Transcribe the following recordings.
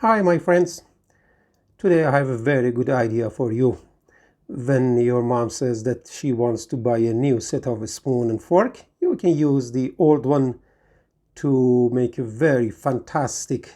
Hi my friends, today I have a very good idea for you. When your mom says that she wants to buy a new set of a spoon and fork, you can use the old one to make a very fantastic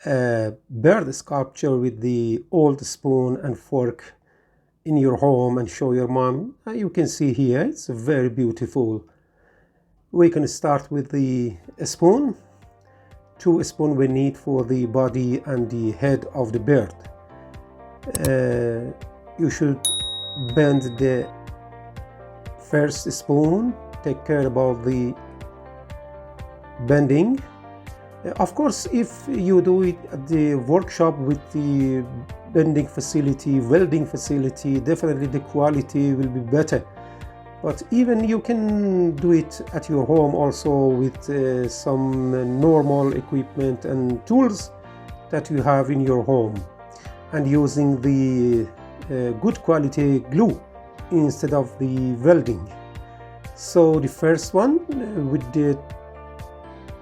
bird sculpture with the old spoon and fork in your home and show your mom. You can see here, it's very beautiful. We can start with the spoon. 2 spoons we need for the body and the head of the bird. You should bend the first spoon, take care about the bending. Of course, if you do it at the workshop with the bending facility, welding facility, definitely the quality will be better. But even you can do it at your home also with some normal equipment and tools that you have in your home, and using the good quality glue instead of the welding. So the first one with the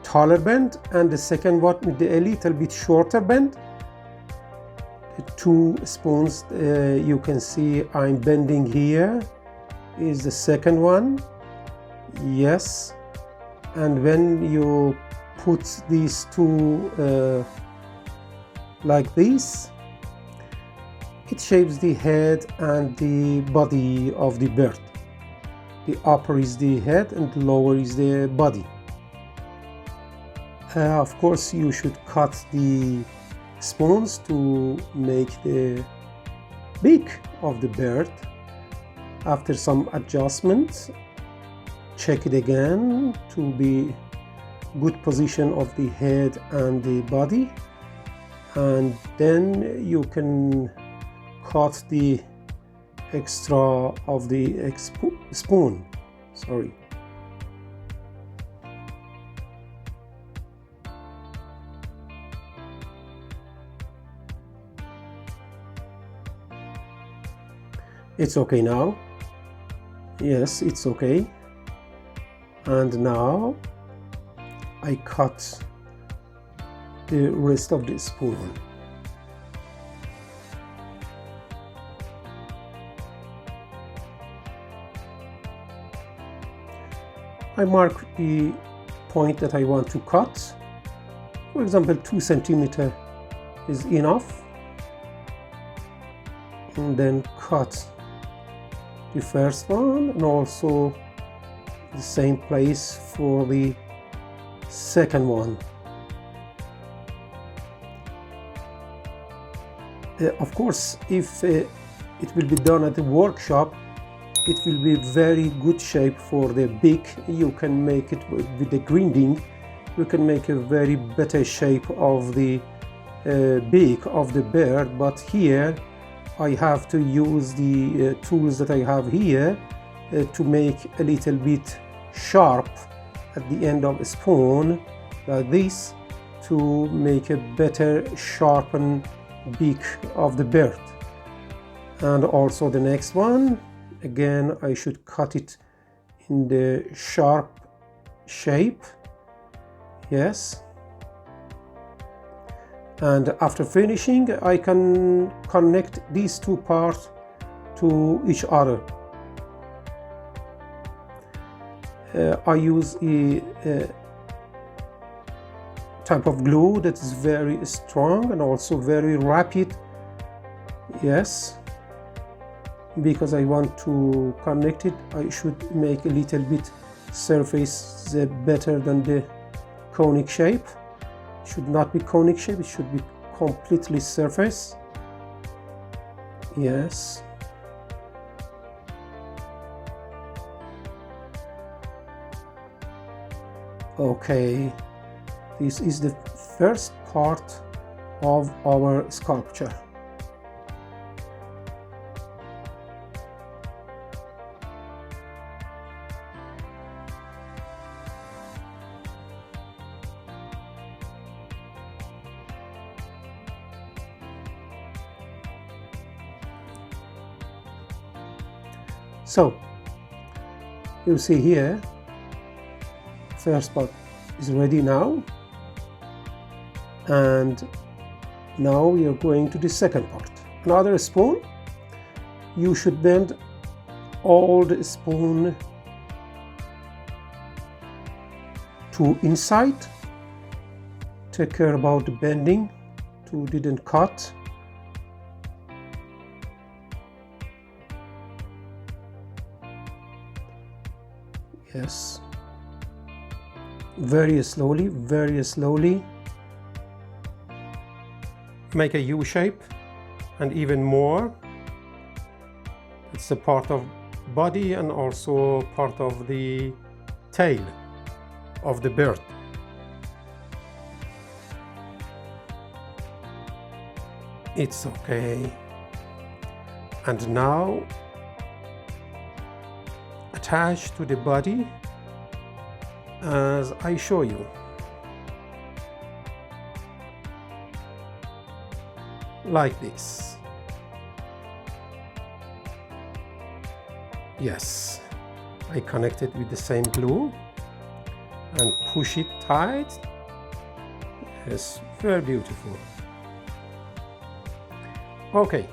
taller bend and the second one with the a little bit shorter bend. The 2 spoons you can see I'm bending here is the second one. Yes, and when you put these two like this, it shapes the head and the body of the bird. The upper is the head and the lower is the body. Of course, you should cut the spoons to make the beak of the bird. After some adjustments, check it again to be good position of the head and the body, and then you can cut the extra of the spoon. Sorry. It's okay now. Yes, it's okay. And now I cut the rest of the spoon. I mark the point that I want to cut. For example, 2 centimeters is enough. And then cut the first one, and also the same place for the second one. Of course, if it will be done at the workshop, it will be very good shape for the beak. You can make it with the grinding. You can make a very better shape of the beak of the bird, but here I have to use the tools that I have here to make a little bit sharp at the end of a spoon like this, to make a better sharpened beak of the bird. And also the next one, again I should cut it in the sharp shape. Yes. And after finishing, I can connect these 2 parts to each other. I use a type of glue that is very strong and also very rapid. Yes, because I want to connect it, I should make a little bit surface better than the conic shape. Should not be conic shape, it should be completely surface. Yes. Okay, this is the first part of our sculpture. So you see here, first part is ready now, and Now we are going to the second part. Another spoon. You should bend all the spoon to inside. Take care about the bending to didn't cut. Yes. Very slowly, very slowly. Make a U shape and even more. It's a part of body and also part of the tail of the bird. It's okay. And now attach to the body as I show you. Like this. Yes, I connect it with the same glue and push it tight. Yes, very beautiful. Okay,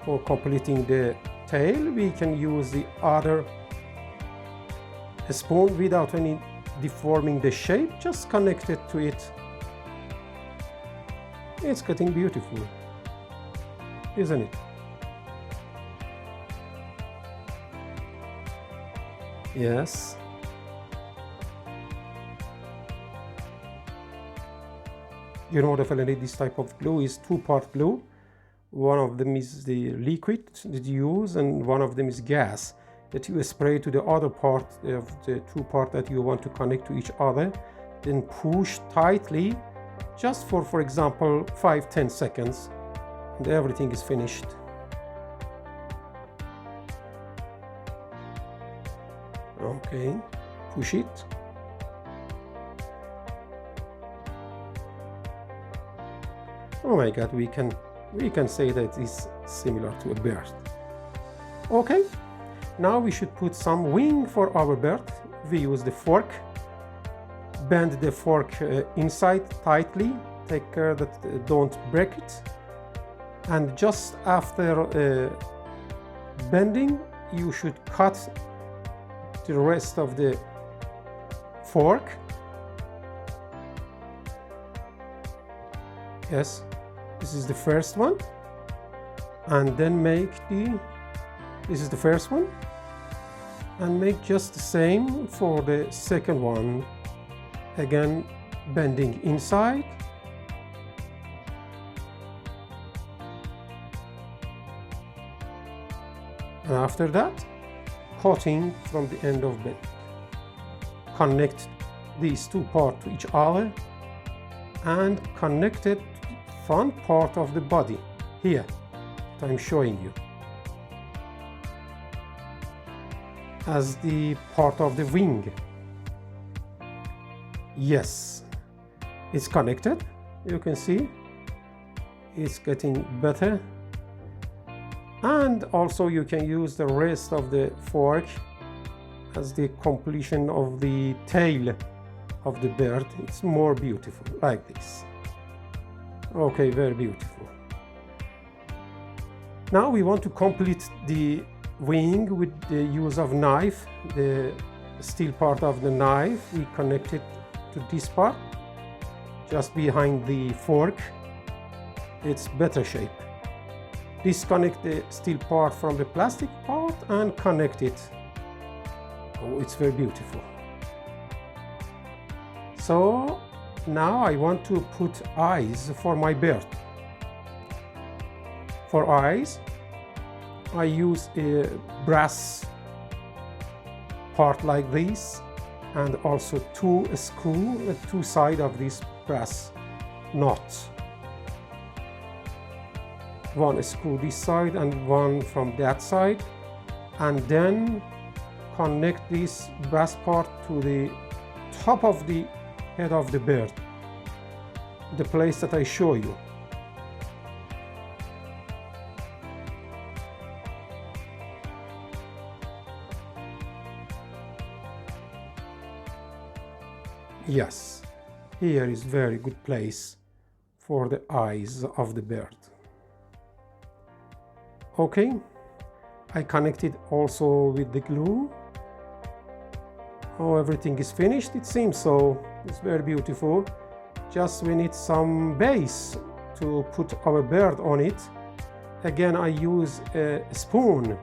for completing the tail, we can use the other spoon without any deforming the shape, just connect it to it. It's getting beautiful, isn't it? Yes. You know, definitely this type of glue is two-part glue. One of them is the liquid that you use and one of them is gas that you spray to the other part of the two parts that you want to connect to each other. Then push tightly just for example 5-10 seconds and everything is finished. Okay, push it. Oh my god, we can say that it's similar to a bird. Okay, now we should put some wing for our bird. We use the fork. Bend the fork inside tightly. Take care that don't break it. And just after bending, you should cut the rest of the fork. Yes, this is the first one. And then this is the first one. And make just the same for the second one. Again, bending inside. And after that, cutting from the end of bend. Connect these two parts to each other and connect it to the front part of the body here that I'm showing you as the part of the wing. Yes, it's connected. You can see it's getting better. And also you can use the rest of the fork as the completion of the tail of the bird. It's more beautiful like this. Okay, very beautiful. Now we want to complete the wing with the use of knife. The steel part of the knife, we connect it to this part just behind the fork. It's better shape. Disconnect the steel part from the plastic part and connect it. Oh, it's very beautiful. So now I want to put eyes for my bird. For eyes, I use a brass part like this and also two screws at two sides of this brass nut. One screw this side and one from that side, and then connect this brass part to the top of the head of the bird, the place that I show you. Yes, here is very good place for the eyes of the bird. Okay, I connected also with the glue. Oh, everything is finished, it seems so. It's very beautiful. Just we need some base to put our bird on it. Again, I use a spoon.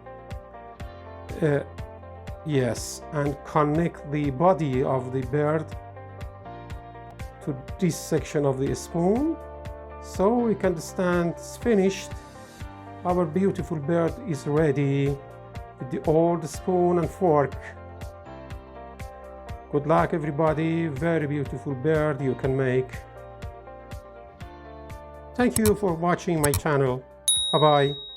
Yes, and connect the body of the bird to this section of the spoon. So we can understand it's finished. Our beautiful bird is ready with the old spoon and fork. Good luck, everybody. Very beautiful bird you can make. Thank you for watching my channel. Bye-bye.